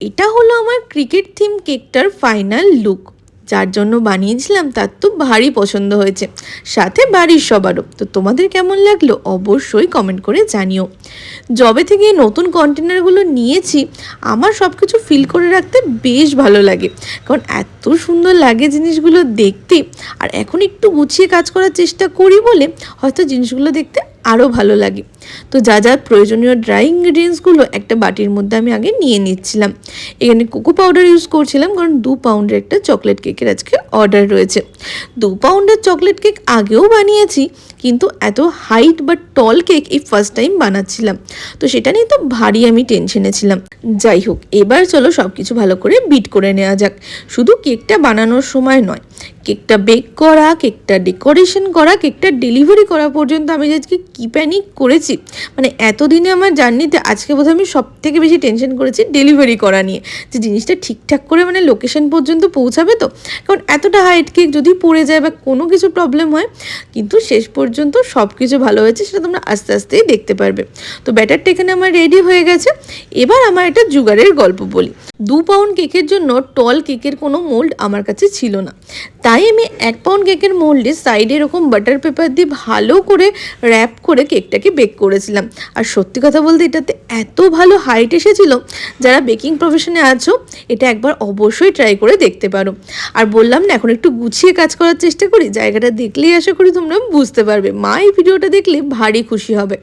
এটা হলো আমার ক্রিকেট থিম কেকটার ফাইনাল লুক, যার জন্য বানিয়েছিলাম তার তো ভারী পছন্দ হয়েছে, সাথে বাড়ির সবারও। তো তোমাদের কেমন লাগলো অবশ্যই কমেন্ট করে জানিও। যবে থেকে নতুন কন্টেনারগুলো নিয়েছি আমার সব কিছু ফিল করে রাখতে বেশ ভালো লাগে, কারণ এত সুন্দর লাগে জিনিসগুলো দেখতে। আর এখন একটু গুছিয়ে কাজ করার চেষ্টা করি বলে হয়তো জিনিসগুলো দেখতে আরও ভালো লাগে। তো যা যা প্রয়োজনীয় ড্রাই ইনগ্রিডিয়েন্টসগুলো একটা বাটির মধ্যে আমি আগে নিয়ে নিচ্ছিলাম। এখানে কোকো পাউডার ইউজ করছিলাম, কারণ 2 পাউন্ডের একটা চকলেট কেকের আজকে অর্ডার রয়েছে। 2 পাউন্ডের চকলেট কেক আগেও বানিয়েছি, কিন্তু এত হাইট বা টল কেক এই ফার্স্ট টাইম বানাচ্ছিলাম, তো সেটা নিয়ে তো ভারী আমি টেনশনে ছিলাম। যাই হোক, এবার চলো সব কিছু ভালো করে বিট করে নেওয়া যাক। শুধু কেকটা বানানোর সময় নয়, কেকটা বেক করা, কেকটা ডেকোরেশন করা, কেকটা ডেলিভারি করা পর্যন্ত আমি আজকে কী প্যানিক করেছি। মানে এতদিনে আমার জার্নিতে আজকে বোধহয় আমি সব থেকে বেশি টেনশন করেছি ডেলিভারি করা নিয়ে, যে জিনিসটা ঠিকঠাক করে মানে লোকেশন পর্যন্ত পৌঁছাবে তো। কারণ এতটা হাইট কেক যদি পড়ে যায় বা কোনো কিছু প্রবলেম হয়, কিন্তু শেষ পর্যন্ত সব কিছু ভালো হয়েছে, সেটা তোমরা আস্তে আস্তেই দেখতে পারবে। তো ব্যাটারটা এখানে আমার রেডি হয়ে গেছে। এবার আমার একটা জুগারের গল্প বলি। 2 পাউন্ড কেকের জন্য টল কেকের কোনো মোল্ড আমার কাছে ছিল না, তাই আমি 1 পাউন্ড কেকের মোল্ডে সাইডে এরকম বাটার পেপার দিয়ে ভালো করে র্যাপ করে কেকটাকে বেক করেছিলাম। আর সত্যি কথা বলতে এটাতে এত ভালো হাইট এসেছিল, যারা বেকিং প্রফেশনে আছো এটা একবার অবশ্যই ট্রাই করে দেখতে পারো। আর বললাম না, এখন একটু গুছিয়ে কাজ করার চেষ্টা করি, জায়গাটা দেখলেই আশা করি তোমরা বুঝতে পারবে। মা এই ভিডিওটা দেখলে ভারী খুশি হবে।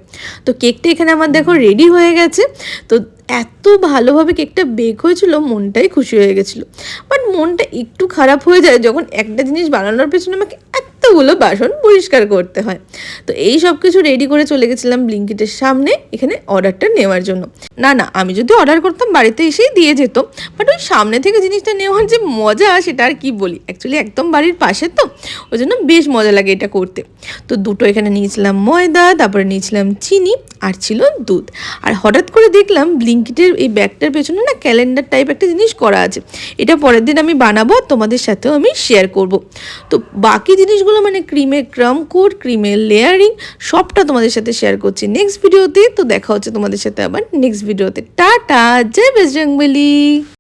তো কেকটা এখানে আমার দেখো রেডি হয়ে গেছে। তো এত ভালোভাবে কেকটা বেক হয়েছিল, মনটাই খুশি হয়ে গেছিলো। বাট মনটা একটু খারাপ হয়ে যায় যখন একটা জিনিস বানানোর পেছনে আমাকে এতগুলো বাসন পরিষ্কার করতে হয়। তো এই সব কিছু রেডি করে চলে গেছিলাম ব্লিঙ্কিটের সামনে এখানে অর্ডারটা নেওয়ার জন্য। না, আমি যদি অর্ডার করতাম বাড়িতে এসেই দিয়ে যেত, বাট ওই সামনে থেকে জিনিসটা নেওয়ার যে মজা সেটা আর কি বলি। অ্যাকচুয়ালি একদম বাড়ির পাশে তো, ওই জন্য বেশ মজা লাগে এটা করতে। তো দুটো এখানে নিয়েছিলাম ময়দা, তারপরে নিয়েছিলাম চিনি, আর ছিল দুধ। আর হঠাৎ করে দেখলাম ব্লিঙ্কিটের এই ব্যাগটার পেছনে না ক্যালেন্ডার টাইপ একটা জিনিস করা আছে। এটা পরের দিন আমি বানাবো, তোমাদের সাথেও আমি শেয়ার করব। তো বাকি জিনিসগুলো মানে ক্রিমের ক্রাম কোট, ক্রিমের লেয়ারিং, সবটা তোমাদের সাথে শেয়ার করছি নেক্সট ভিডিওতে। তো দেখা হচ্ছে তোমাদের সাথে আবার নেক্সট ভিডিওতে। টাটা, জয় বজরংবলী।